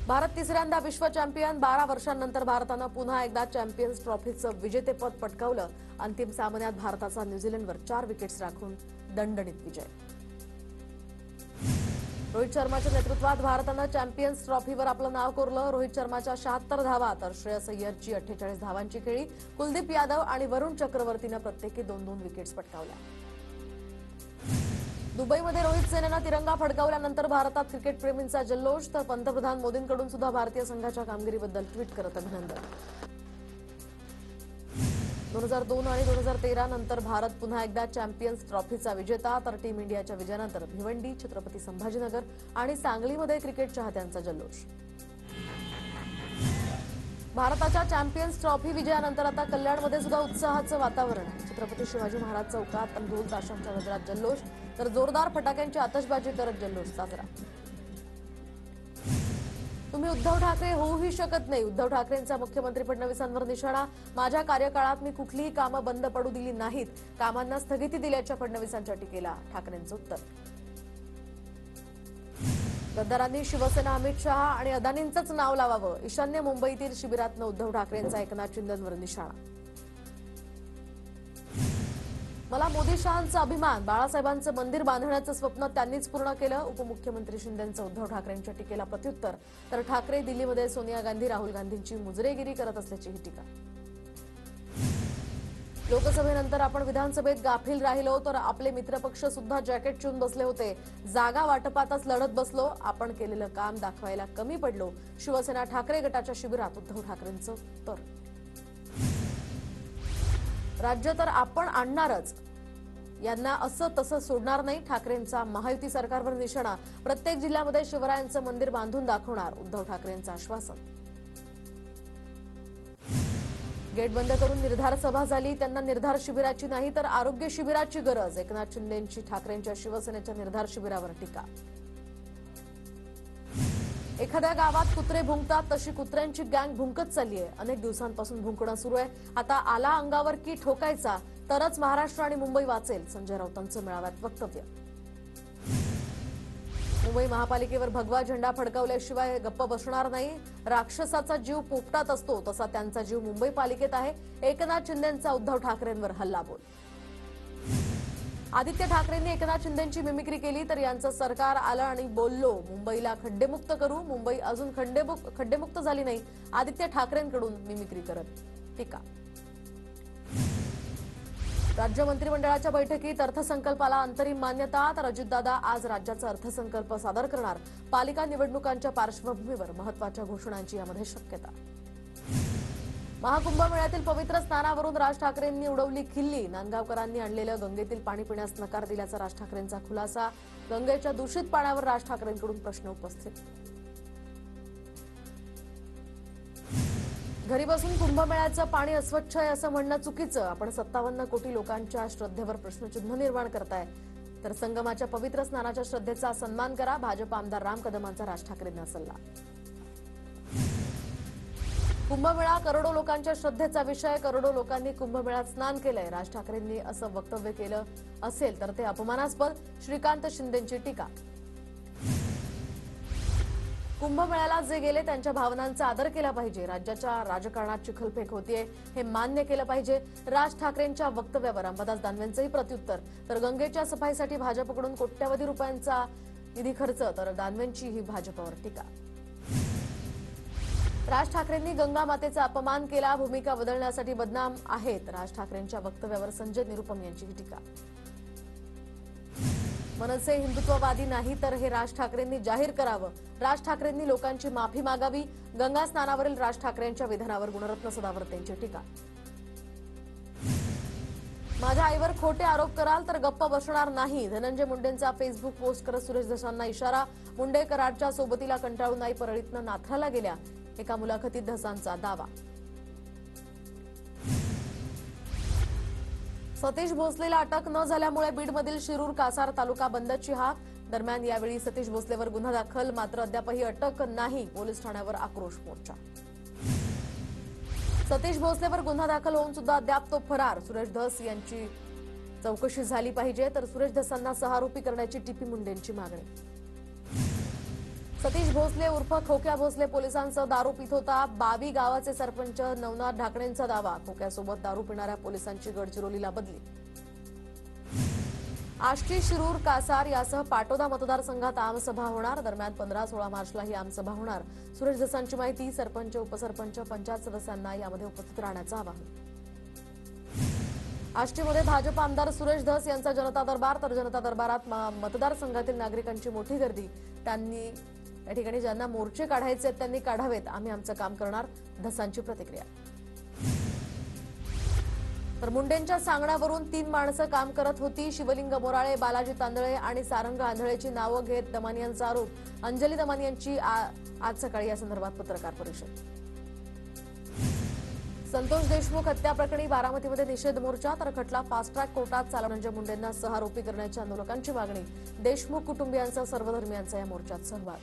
भारत तिसऱ्यांदा विश्व चॅम्पियन 12 वर्षांनंतर भारतानं पुन्हा एकदा चॅम्पियन्स ट्रॉफीचं विजेतेपद पटकावलं। अंतिम सामन्यात भारताचा न्यूझीलंडवर 4 विकेट्स राखून दणदणीत विजय। रोहित शर्माच्या नेतृत्वात भारतानं चॅम्पियन्स ट्रॉफीवर आपलं नाव कोरलं। रोहित शर्माच्या 76 धावा तर श्रेयस अय्यरची 48 धावांची खेळी। कुलदीप यादव आणि वरुण चक्रवर्तीनं प्रत्येकी 2-2 विकेट्स पटकावल्या। दुबईमध्ये रोहित सेनेनं तिरंगा फडकावल्यानंतर भारतात क्रिकेटप्रेमींचा जल्लोष, तर पंतप्रधान मोदींकडून सुद्धा भारतीय संघाच्या कामगिरीबद्दल ट्विट करत अभिनंदन। 2002 आणि 2013 नंतर भारत पुन्हा एकदा चॅम्पियन्स ट्रॉफीचा विजेता, तर टीम इंडियाच्या विजयानंतर भिवंडी, छत्रपती संभाजीनगर आणि सांगलीमध्ये क्रिकेट चाहत्यांचा जल्लोष। भारताच्या चॅम्पियन्स ट्रॉफी विजयानंतर आता कल्याणमध्ये सुद्धा उत्साहाचं वातावरण। छत्रपती शिवाजी महाराज चौकात ढोल ताशांच्या गजरात जल्लोष, तर जोरदार फटाक्यांची आतषबाजी करत जल्लोष साजरा। तुम्ही उद्धव ठाकरे होऊही शकत नाही, उद्धव ठाकरेंचा मुख्यमंत्री फडणवीसांवर निशाणा। माझ्या कार्यकाळात मी कुठलीही कामं बंद पडू दिली नाहीत, कामांना स्थगिती दिल्याच्या फडणवीसांच्या टीकेला ठाकरेंचं उत्तर। गद्दारांनी शिवसेना, अमित शहा आणि अदानींचंच नाव लावावं, ईशान्य मुंबईतील शिबिरातनं उद्धव ठाकरेंचा एकनाथ शिंदेंवर निशाणा। मला मोदी शहांचा अभिमान, बाळासाहेबांचं मंदिर बांधण्याचं स्वप्न त्यांनीच पूर्ण केलं। उपमुख्यमंत्री शिंदेंचं उद्धव ठाकरेंच्या टीकेला प्रत्युत्तर, तर ठाकरे दिल्लीमध्ये सोनिया गांधी, राहुल गांधींची मुजरेगिरी करत असल्याची ही टीका। लोकसभेनंतर आपण विधानसभेत गाफील राहिलो, तर आपले मित्रपक्ष सुद्धा जॅकेट चिवून बसले होते। जागा वाटपातच लढत बसलो, आपण केलेलं काम दाखवायला कमी पडलो। शिवसेना ठाकरे गटाच्या शिबिरात उद्धव ठाकरेंचं उत्तर। राज्य तर आपण आणणारच, यांना असं तसं सोडणार नाही, ठाकरेंचा महायुती सरकारवर निशाणा। प्रत्येक जिल्ह्यामध्ये शिवरायांचं मंदिर बांधून दाखवणार, उद्धव ठाकरेंचं आश्वासन। गेट बंद करून निर्धार सभा झाली, त्यांना निर्धार शिबिराची नाही तर आरोग्य शिबिराची गरज। एकनाथ शिंदेंची ठाकरेंच्या शिवसेनेच्या निर्धार शिबिरावर टीका। एखाद्या गावात कुत्रे भुंकतात तशी कुत्र्यांची गँग भुंकत चाललीये। अनेक दिवसांपासून भुंकणं सुरू आहे, आता आला अंगावर की ठोकायचा, तरच महाराष्ट्र आणि मुंबई वाचेल, संजय राऊतांचं मेळाव्यात वक्तव्य। मुंबई महापालिकेवर भगवा झेंडा फडकावल्याशिवाय गप्प बसणार नाही, राक्षसाचा जीव पोपटात असतो तसा त्यांचा जीव मुंबई पालिकेत आहे। एकनाथ शिंदेंचा उद्धव ठाकरेंवर हल्लाबोल। आदित्य ठाकरेंनी एकनाथ शिंदेंची मिमिक्री केली, तर यांचं सरकार आलं आणि बोललो मुंबईला खड्डेमुक्त करू, मुंबई अजून खड्डेमुक्त झाली नाही, आदित्य ठाकरेंकडून मिमिक्री करत टीका। राज्य मंत्रिमंडळाच्या बैठकीत अर्थसंकल्पाला अंतरिम मान्यता, तर अजितदादा आज राज्याचा अर्थसंकल्प सादर करणार। पालिका निवडणुकांच्या पार्श्वभूमीवर महत्वाच्या घोषणांची यामध्ये शक्यता। महाकुंभमेळ्यातील पवित्र स्नानावरून राज ठाकरेंनी उडवली खिल्ली, नांदगावकरांनी आणलेलं गंगेतील पाणी पिण्यास नकार दिल्याचा राज ठाकरेंचा खुलासा। गंगेच्या दूषित पाण्यावर राज ठाकरेंकडून प्रश्न उपस्थित। घरी बसून कुंभमेळ्याचं पाणी अस्वच्छ आहे असं म्हणणं चुकीचं, आपण 57 कोटी लोकांच्या श्रद्धेवर प्रश्नचिन्ह निर्माण करताय, तर संगमाच्या पवित्र स्नानाच्या श्रद्धेचा सन्मान करा, भाजप आमदार राम कदमांचा राज ठाकरेंना सल्ला। कुंभमेळा करोडो लोकांच्या श्रद्धेचा विषय, करोडो लोकांनी कुंभमेळ्यात स्नान केलंय, राज ठाकरेंनी असं वक्तव्य केलं असेल तर ते अपमानास्पद, श्रीकांत शिंदेंची टीका। कुंभमेळ्याला जे गेले त्यांच्या भावनांचा आदर केला पाहिजे, राज्याच्या राजकारणात चिखलफेक होतीये हे मान्य केलं पाहिजे, राज ठाकरेंच्या वक्तव्यावर अंबादास दानवेंचंही प्रत्युत्तर, तर गंगेच्या सफाईसाठी भाजपकडून कोट्यवधी रुपयांचा निधी खर्च, तर दानवेंची ही भाजपवर टीका। राज ठाकरेंनी गंगा मातेचा अपमान केला, भूमिका बदलण्यासाठी बदनाम आहेत, राज ठाकरेंच्या वक्तव्यावर संजय निरुपम यांची ही टीका। मनसे हिंदुत्ववादी नाही तर हे राज ठाकरेंनी जाहीर करावं, राज ठाकरेंनी लोकांची माफी मागावी, गंगा स्नानावरील राज ठाकरेंच्या विधानावर गुणरत्न सदावर्ते यांची टीका। माझ्या आईवर खोटे आरोप कराल तर गप्प बसणार नाही, धनंजय मुंडेंचा फेसबुक पोस्ट करत सुरेश धसांना इशारा। मुंडे कराडच्या सोबतीला कंटाळून आई परळीतनं नाथ्राला गेल्या, एका मुलाखतीत धसांचा दावा। सतीश भोसलेला अटक न झाल्यामुळे बीडमधील शिरूर कासार तालुका बंदची हाक, दरम्यान यावेळी सतीश भोसलेवर गुन्हा दाखल, मात्र अद्यापही अटक नाही, पोलीस ठाण्यावर आक्रोश मोर्चा। सतीश भोसलेवर गुन्हा दाखल होऊन सुद्धा अद्याप तो फरार, सुरेश धस यांची चौकशी झाली पाहिजे, तर सुरेश धसांना 6 आरोपी करण्याची टीपी मुंडेंची मागणी। सतीश भोसले उर्फ खोक्या भोसले पोलिसांसह दारू पित होता. बावी गावाचे सरपंच नवनाथ ढाकणेंचा दावा. खोक्यासोबत दारू पिणाऱ्या पोलिसांची गडचिरोलीला बदली. आष्टी, शिरूर, कासार यासह पाटोदा मतदारसंघात आमसभा होणार. दरम्यान 15-16 मार्चला ही आमसभा होणार. सुरेश धसांची माहिती. सरपंच, उपसरपंच, पंचायत सदस्यांना यामध्ये उपस्थित राहण्याचं आवाहन. आष्टीमध्ये भाजप आमदार सुरेश धस यांचा जनता दरबार. तर जनता दरबारात मतदारसंघातील नागरिकांची मोठी गर्दी. त्यांनी या ठिकाणी ज्यांना मोर्चे काढायचे आहेत त्यांनी काढावेत. आम्ही आमचं काम करणार. धसांची प्रतिक्रिया. तर मुंडेंच्या सांगण्यावरून 3 माणसं काम करत होती. शिवलिंग मोराळे, बालाजी तांदळे आणि सारंग आंधळेची नावं घेत दमानियांचा आरोप. अंजली दमानियांची आज सकाळी या संदर्भात पत्रकार परिषद. संतोष देशमुख हत्या प्रकरणी बारामतीमध्ये निषेध मोर्चा. तर खटला फास्ट ट्रॅक कोर्टात चालवून धनंजय मुंडेंना सहारोपी करण्याची आंदोलकांची मागणी. देशमुख कुटुंबियांचा सर्वधर्मियांचा या मोर्चात सहभाग.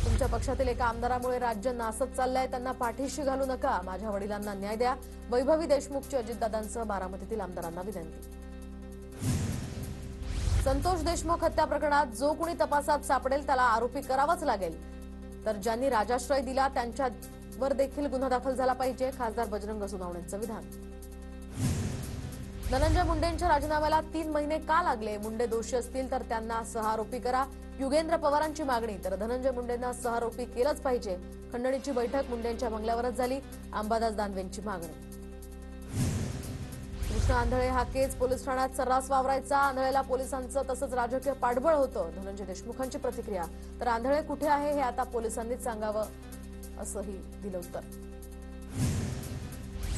तुमच्या पक्षातील एका आमदारामुळे राज्य नासत चाललंय. त्यांना पाठीशी घालू नका. माझ्या वडिलांना न्याय द्या. वैभवी देशमुखची अजितदादांसह बारामतीतील आमदारांना विनंती. संतोष देशमुख हत्या प्रकरणात जो कोणी तपासात सापडेल त्याला आरोपी करावाच लागेल. तर ज्यांनी राजाश्रय दिला त्यांच्यावर देखील गुन्हा दाखल झाला पाहिजे. खासदार बजरंग सोनवणेंचं विधान. धनंजय मुंडेंच्या राजीनाम्याला 3 महिने का लागले? मुंडे दोषी असतील तर त्यांना सहारोपी करा. युगेंद्र पवारांची मागणी. तर धनंजय मुंडेंना सहारोपी केलंच पाहिजे. खंडणीची बैठक मुंडेंच्या बंगल्यावरच झाली. अंबादास दानवेंची मागणी. कृष्ण आंधळे हा केस पोलीस ठाण्यात सर्रास वावरायचा. आंधळेला पोलिसांचं तसंच राजकीय पाठबळ होतं. धनंजय देशमुखांची प्रतिक्रिया. तर आंधळे कुठे आहे हे आता पोलिसांनीच सांगावं असंही दिलं उत्तर.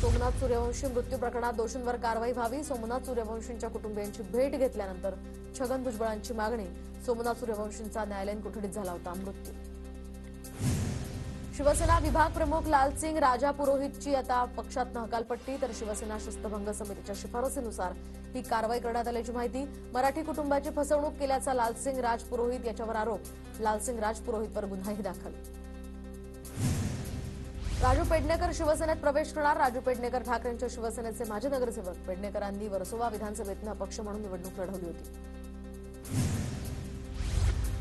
सोमनाथ सूर्यवंशी मृत्यू प्रकरणात दोषींवर कारवाई व्हावी. सोमनाथ सूर्यवंशींच्या कुटुंबियांची भेट घेतल्यानंतर छगन भुजबळांची मागणी. सोमनाथ सूर्यवंशींचा न्यायालयीन कोठडीत झाला होता मृत्यू. शिवसेना विभाग प्रमुख लालसिंग राजा पुरोहितची आता पक्षात हकालपट्टी. तर शिवसेना शिस्तभंग समितीच्या शिफारसीनुसार ही कारवाई करण्यात आल्याची माहिती. मराठी कुटुंबाची फसवणूक केल्याचा लालसिंग राज पुरोहित याच्यावर आरोप. लालसिंग राज पुरोहितवर गुन्हाही दाखल. राजू पेडणेकर शिवसेनेत प्रवेश करणार. राजू पेडणेकर ठाकरेंच्या शिवसेनेचे माजी नगरसेवक. पेडणेकरांनी वर्सोवा विधानसभेतून अपक्ष म्हणून निवडणूक लढवली होती.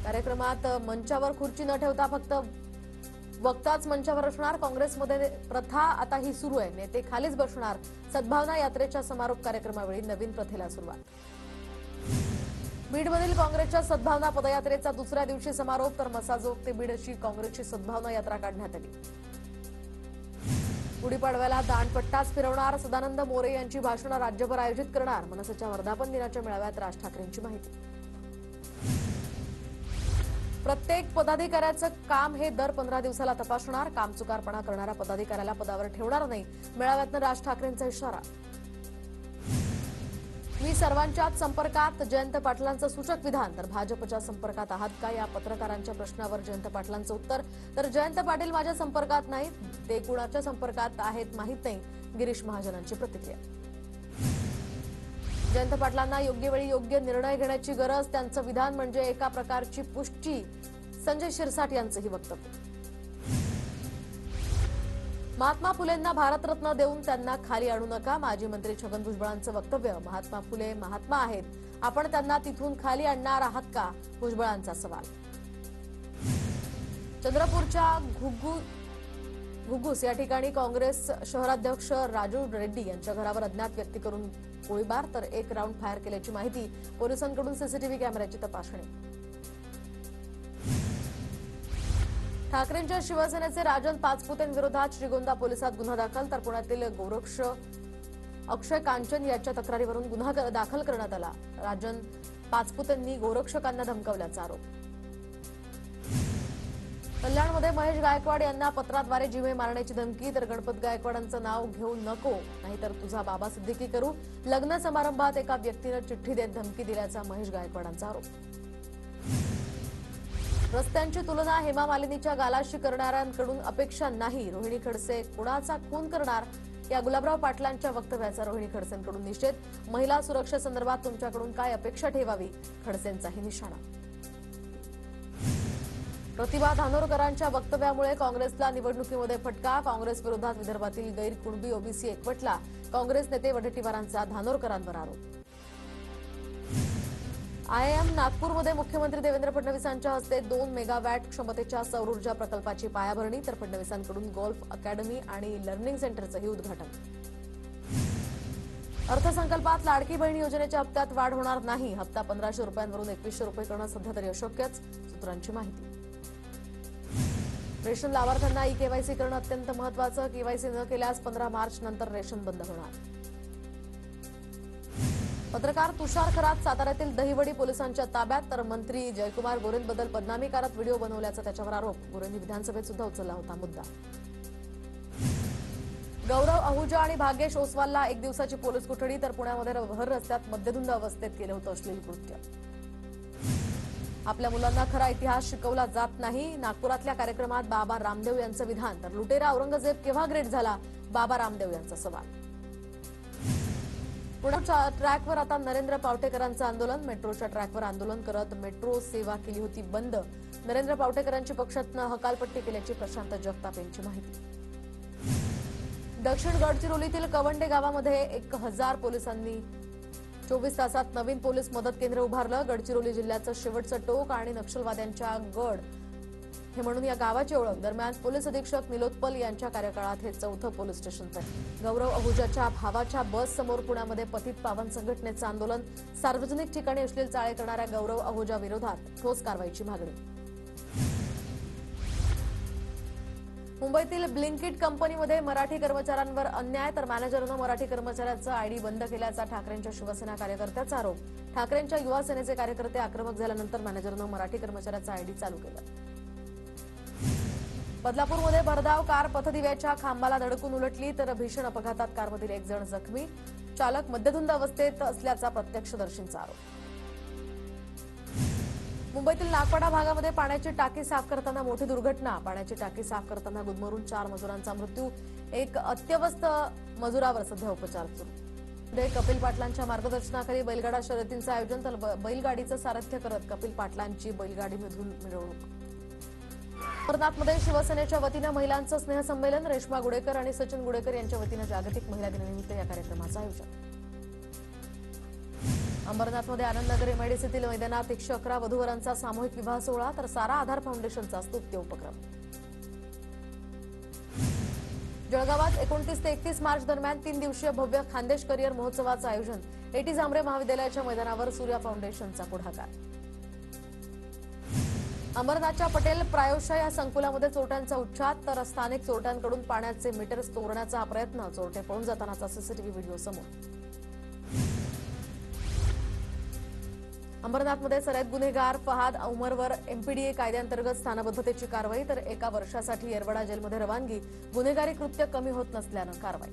कार्यक्रमात मंचावर खुर्ची न ठेवता फक्त वक्ताच मंचावर असणार. काँग्रेसमध्ये प्रथा आता ही सुरू आहे. नेते खालीच बसणार. सद्भावना यात्रेच्या समारोप कार्यक्रमावेळी नवीन प्रथेला सुरुवात. बीडमधील काँग्रेसच्या सद्भावना पदयात्रेचा दुसऱ्या दिवशी समारोप. तर मसाजोग ते बीड अशी काँग्रेसची सद्भावना यात्रा काढण्यात आली. गुढीपाडव्याला दांडपट्टाच फिरवणार. सदानंद मोरे यांची भाषणं राज्यभर आयोजित करणार. मनसेच्या वर्धापन दिनाच्या मेळाव्यात राज ठाकरेंची माहिती. प्रत्येक पदाधिकाऱ्याचं काम हे दर 15 दिवसाला तपासणार. कामचुकारपणा करणाऱ्या पदाधिकाऱ्याला पदावर ठेवणार नाही. मेळाव्यातनं राज ठाकरेंचा इशारा. मी सर्वांच्याच संपर्कात. जयंत पाटलांचं सूचक विधान. तर भाजपच्या संपर्कात आहात का या पत्रकारांच्या प्रश्नावर जयंत पाटलांचं उत्तर. तर जयंत पाटील माझ्या संपर्कात नाहीत. ते कुणाच्या संपर्कात आहेत माहीत नाही. गिरीश महाजनांची प्रतिक्रिया. जयंत पाटलांना योग्य वेळी योग्य निर्णय घेण्याची गरज. त्यांचं विधान म्हणजे एका प्रकारची पुष्टी. संजय शिरसाट यांचंही वक्तव्य. महात्मा फुलेंना भारतरत्न देऊन त्यांना खाली आणू नका. माजी मंत्री छगन भुजबळांचं वक्तव्य. महात्मा फुले महात्मा आहेत. आपण त्यांना तिथून खाली आणणार आहात का? भुजबळांचा सवाल. चंद्रपूरच्या घुग्गुस या ठिकाणी काँग्रेस शहराध्यक्ष राजू रेड्डी यांच्या घरावर अज्ञात व्यक्ती करून गोळीबार. तर 1 राऊंड फायर केल्याची माहिती. पोलिसांकडून सीसीटीव्ही कॅमेऱ्याची तपासणी. ठाकरेंच्या शिवसेनेचे राजन पाचपुतेंविरोधात श्रीगोंदा पोलिसात गुन्हा दाखल. तर पुण्यातील गोरक्ष अक्षय कांचन याच्या तक्रारीवरून गुन्हा दाखल करण्यात आला. राजन पाचपुतेंनी गोरक्षकांना धमकावल्याचा आरोप. कल्याणमध्ये महेश गायकवाड यांना पत्राद्वारे जीवे मारण्याची धमकी. तर गणपत गायकवाडांचं नाव घेऊ नको नाहीतर तुझा बाबा सिद्दीकी करू. लग्न समारंभात एका व्यक्तीनं चिठ्ठी देत धमकी दिल्याचा महेश गायकवाडांचा आरोप. रस्त्यांची तुलना हेमा मालिनीच्या गालाशी करणाऱ्यांकडून अपेक्षा नाही. रोहिणी खडसे कुणाचा खून करणार या गुलाबराव पाटलांच्या वक्तव्याचा रोहिणी खडसेंकडून निषेध. महिला सुरक्षेसंदर्भात तुमच्याकडून काय अपेक्षा ठेवावी खडसेंचाही निशाणा. प्रतिभा धानोरकरांच्या वक्तव्यामुळे काँग्रेसला निवडणुकीमध्ये फटका. काँग्रेस विरोधात विदर्भातील गैरकुणबी ओबीसी एकवटला. काँग्रेस नेते वडेट्टीवारांचा धानोरकरांवर आरोप. आयएम नागपूरमध्ये मुख्यमंत्री देवेंद्र फडणवीसांच्या हस्ते 2 मेगावॅट क्षमतेच्या सौर ऊर्जा प्रकल्पाची पायाभरणी, तर फडणवीसांकडून गोल्फ अकॅडमी आणि लर्निंग सेंटरचंही उद्घाटन. अर्थसंकल्पात लाडकी बहीण योजनेच्या हप्त्यात वाढ होणार नाही. हप्ता 1500 रुपयांवरून 2100 रुपये करणं सध्या तरी अशक्यच, सूत्रांची माहिती. रेशन लाभार्थ्यांना ई केवायसी करणं अत्यंत महत्त्वाचं. केवायसी न केल्यास 15 मार्च नंतर रेशन बंद होणार. पत्रकार तुषार खरात साताऱ्यातील दहिवडी पोलिसांच्या ताब्यात, तर मंत्री जयकुमार गोरेंबद्दल बदनामी करत व्हिडिओ बनवल्याचा त्याच्यावर आरोप. गोरेंनी विधानसभेत सुद्धा उचलला होता मुद्दा. गौरव अहुजा आणि भाग्येश ओसवालला 1 दिवसाची पोलीस कोठडी, तर पुण्यामध्ये भर रस्त्यात मद्यधुंद अवस्थेत केलं होतं अश्लील कृत्य. आपल्या मुलांना खरा इतिहास शिकवला जात नाही. नागपुरातल्या कार्यक्रमात बाबा रामदेव यांचं विधान, तर लुटेरा औरंगजेब केव्हा ग्रेट झाला, बाबा रामदेव यांचा सवाल. पुण्याच्या ट्रॅकवर आता नरेंद्र पावटेकरांचं आंदोलन. मेट्रोच्या ट्रॅकवर आंदोलन करत मेट्रो सेवा केली होती बंद. नरेंद्र पावटेकरांची पक्षातनं हकालपट्टी केल्याची प्रशांत जगताप यांची माहिती. दक्षिण गडचिरोलीतील कवंडे गावामध्ये 1000 पोलिसांनी 24 तासात नवीन पोलीस मदत केंद्र उभारलं. गडचिरोली जिल्ह्याचं शेवटचं टोक आणि नक्षलवाद्यांच्या गड हे म्हणून या गावाची ओळख. दरम्यान पोलीस अधीक्षक निलोत्पल यांच्या कार्यकाळात हे 4थं पोलीस स्टेशन आहे. गौरव अहुजाच्या भावाच्या बस समोर पुण्यामध्ये पतित पावन संघटनेचं आंदोलन. सार्वजनिक ठिकाणी अश्लील चाळे करणाऱ्या गौरव अहुजा विरोधात ठोस कारवाईची मागणी. मुंबईतील ब्लिंकिट कंपनीमध्ये मराठी कर्मचाऱ्यांवर अन्याय, तर मॅनेजरनं मराठी कर्मचाऱ्याचा आयडी बंद केल्याचा ठाकरेंच्या शिवसेना कार्यकर्त्याचा आरोप. ठाकरेंच्या युवा सेनेचे कार्यकर्ते आक्रमक झाल्यानंतर मॅनेजरनं मराठी कर्मचाऱ्याचा आयडी चालू केलं. बदलापूरमध्ये भरधाव कार पथदिव्याच्या खांबाला धडकून उलटली, तर भीषण अपघातात कारमधील 1 जण जखमी. चालक मद्यधुंद अवस्थेत असल्याचा प्रत्यक्षदर्शींचा आरोप. मुंबईतील नागपाडा भागामध्ये पाण्याची टाकी साफ करताना मोठी दुर्घटना. पाण्याची टाकी साफ करताना गुदमरून 4 मजुरांचा मृत्यू. एक अत्यवस्थ मजुरावर सध्या उपचार सुरू. कपिल पाटलांच्या मार्गदर्शनाखाली बैलगाडा शर्यतींचं आयोजन, तर बैलगाडीचं सारथ्य करत कपिल पाटलांची बैलगाडीमधून मिरवणूक. अंबरनाथमध्ये शिवसेनेच्या वतीनं महिलांचं स्नेहसंमेलन. रेश्मा गुडेकर आणि सचिन गुडेकर यांच्या वतीनं जागतिक महिला दिनानिमित्त या कार्यक्रमाचं आयोजन. अंबरनाथमध्ये आनंदनगर एमआयडीसीतील मैदानात 111 वधूवरांचा सामूहिक विवाह सोहळा, तर सारा आधार फाउंडेशनचा स्तुत्य उपक्रम. जळगावात 29 ते 31 मार्च दरम्यान 3 दिवसीय भव्य खानदेश करिअर महोत्सवाचं आयोजन. एटी झांबरे महाविद्यालयाच्या मैदानावर सूर्या फाउंडेशनचा पुढाकार. अंबरनाथच्या पटेल प्रायोशा या संकुलामध्ये चोरट्यांचा उच्छाद, तर स्थानिक चोरट्यांकडून पाण्याचे मीटर चोरण्याचा हा प्रयत्न. चोरटे पळून जातानाचा सीसीटीव्ही व्हिडिओ समोर. अंबरनाथमध्ये सराईत गुन्हेगार फहाद उमरवर एमपीडीए कायद्याअंतर्गत स्थानबद्धतेची कारवाई, तर 1 वर्षासाठी येरवडा जेलमध्ये रवानगी. गुन्हेगारी कृत्य कमी होत नसल्यानं कारवाई.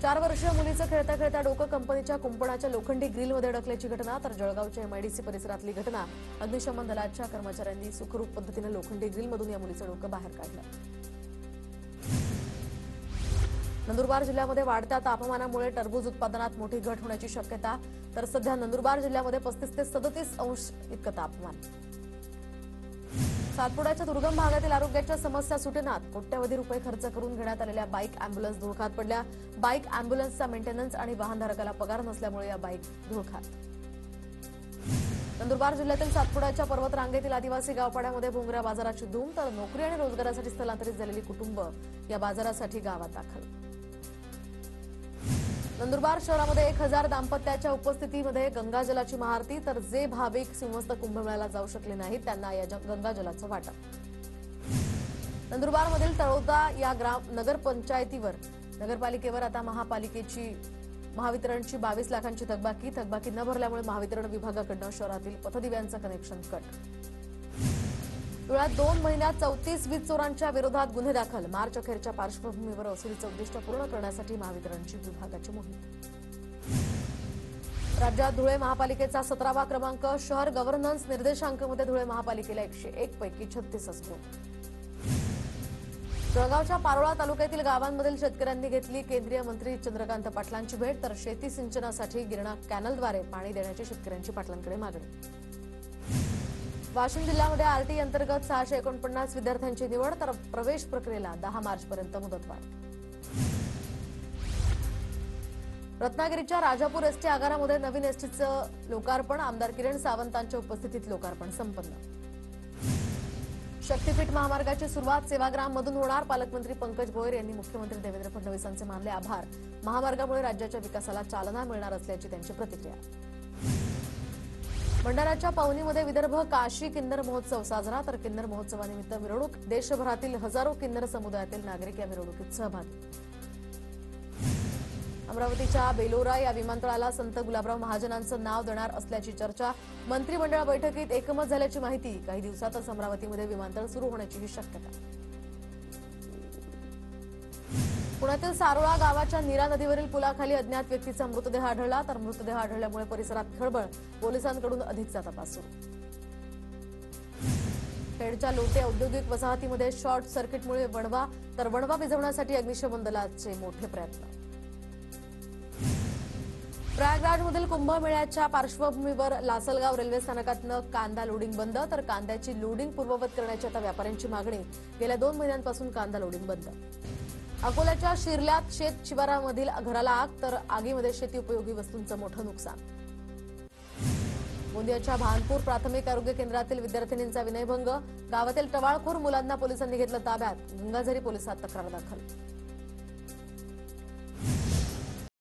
4 वर्षीय मुलीचं खेळता खेळता डोकं कंपनीच्या कुंपणाच्या लोखंडी ग्रिलमध्ये अडकल्याची घटना, तर जळगावच्या एमआयडीसी परिसरातली घटना. अग्निशमन दलाच्या कर्मचाऱ्यांनी सुखरूप पद्धतीनं लोखंडी ग्रिलमधून या मुलीचं डोकं बाहेर काढलं. नंदुरबार जिल्ह्यामध्ये वाढत्या तापमानामुळे टरबूज उत्पादनात मोठी घट होण्याची शक्यता, तर सध्या नंदुरबार जिल्ह्यामध्ये 35 ते 37 अंश इतकं तापमान. सातपुड्याच्या दुर्गम भागातील आरोग्याच्या समस्या सुटेनात. कोट्यवधी रुपये खर्च करून घेण्यात आलेल्या बाईक अँब्युलन्स धुळखात पडल्या. बाईक अँब्युलन्सचा मेंटेनन्स आणि वाहनधारकाला पगार नसल्यामुळे या बाईक धुळखात. नंदुरबार जिल्ह्यातील सातपुड्याच्या पर्वत रांगेतील आदिवासी गावपाड्यामध्ये भोंगऱ्या बाजाराची धूम, तर नोकरी आणि रोजगारासाठी स्थलांतरित झालेली कुटुंब या बाजारासाठी गावात दाखल. नंदुरबार शहरामध्ये 1000 दाम्पत्याच्या उपस्थितीमध्ये गंगाजलाची महाआरती, तर जे भाविक सिंहस्थ कुंभमेळ्याला जाऊ शकले नाहीत त्यांना या गंगाजलाचं वाटप. नंदुरबारमधील तळोदा या नगरपंचायतीवर नगरपालिकेवर आता महावितरणची 22 लाखांची थकबाकी न भरल्यामुळे महावितरण विभागाकडून शहरातील पथदिव्यांचं कनेक्शन कट. धुळ्यात 2 महिन्यात 34 वीज चोरांच्या विरोधात गुन्हे दाखल. मार्च अखेरच्या पार्श्वभूमीवर वसुलीचं उद्दिष्ट पूर्ण करण्यासाठी महावितरणची विभागाची मोहीम. राज्यात धुळे महापालिकेचा 17वा क्रमांक. शहर गव्हर्नन्स निर्देशांकामध्ये धुळे महापालिकेला 101 पैकी 36 गुण. जळगावच्या पारोळा तालुक्यातील गावांमधील शेतकऱ्यांनी घेतली केंद्रीय मंत्री चंद्रकांत पाटलांची भेट, तर शेती सिंचनासाठी गिरणा कॅनलद्वारे पाणी देण्याची शेतकऱ्यांची पाटलांकडे मागणी. वाशिम जिल्ह्यामध्ये आरटी अंतर्गत 649 विद्यार्थ्यांची निवड, तर प्रवेश प्रक्रियेला 10 मार्चपर्यंत मुदतवाढ. रत्नागिरीच्या राजापूर एसटी आगारामध्ये नवीन एसटीचं लोकार्पण, आमदार किरण सावंतांच्या उपस्थितीत लोकार्पण संपन्न. शक्तीपीठ महामार्गाची सुरुवात सेवाग्राममधून होणार. पालकमंत्री पंकज भोयर यांनी मुख्यमंत्री देवेंद्र फडणवीसांचे मानले आभार. महामार्गामुळे राज्याच्या विकासाला चालना मिळणार असल्याची त्यांची प्रतिक्रिया. भंडाऱ्याच्या पवनीमध्ये विदर्भ काशी किन्नर महोत्सव साजरा, तर किन्नर महोत्सवानिमित्त मिरवणूक. देशभरातील हजारो किन्नर समुदायातील नागरिक या मिरवणुकीत सहभागी. अमरावतीच्या बेलोरा या विमानतळाला संत गुलाबराव महाजनांचं नाव देणार असल्याची चर्चा. मंत्रिमंडळ बैठकीत एकमत झाल्याची माहिती. काही दिवसातच अमरावतीमध्ये विमानतळ सुरू होण्याचीही शक्यता. पुण्यातील सारोळा गावाच्या नीरा नदीवरील पुलाखाली अज्ञात व्यक्तीचा मृतदेह आढळला, तर मृतदेह आढळल्यामुळे परिसरात खळबळ. पोलिसांकडून अधिकचा तपास सुरू. खेडच्या लोटे औद्योगिक वसाहतीमध्ये शॉर्ट सर्किटमुळे वणवा, तर वणवा विझवण्यासाठी अग्निशमन दलाचे मोठे प्रयत्न. प्रयागराजमधील कुंभमेळ्याच्या पार्श्वभूमीवर लासलगाव रेल्वे स्थानकातनं कांदा लोडिंग बंद, तर कांद्याची लोडिंग पूर्ववत करण्याची आता व्यापाऱ्यांची मागणी. गेल्या 2 महिन्यांपासून कांदा लोडिंग बंद. अकोल्याच्या शिरल्यात शेत शिवारामधील घराला आग, तर आगीमध्ये शेती उपयोगी वस्तूंचं मोठं नुकसान. गोंदियाच्या भानपूर प्राथमिक आरोग्य केंद्रातील विद्यार्थिनींचा विनयभंग. गावातील टवाळखोर मुलांना पोलिसांनी घेतलं ताब्यात. गंगाझरी पोलिसात तक्रार दाखल.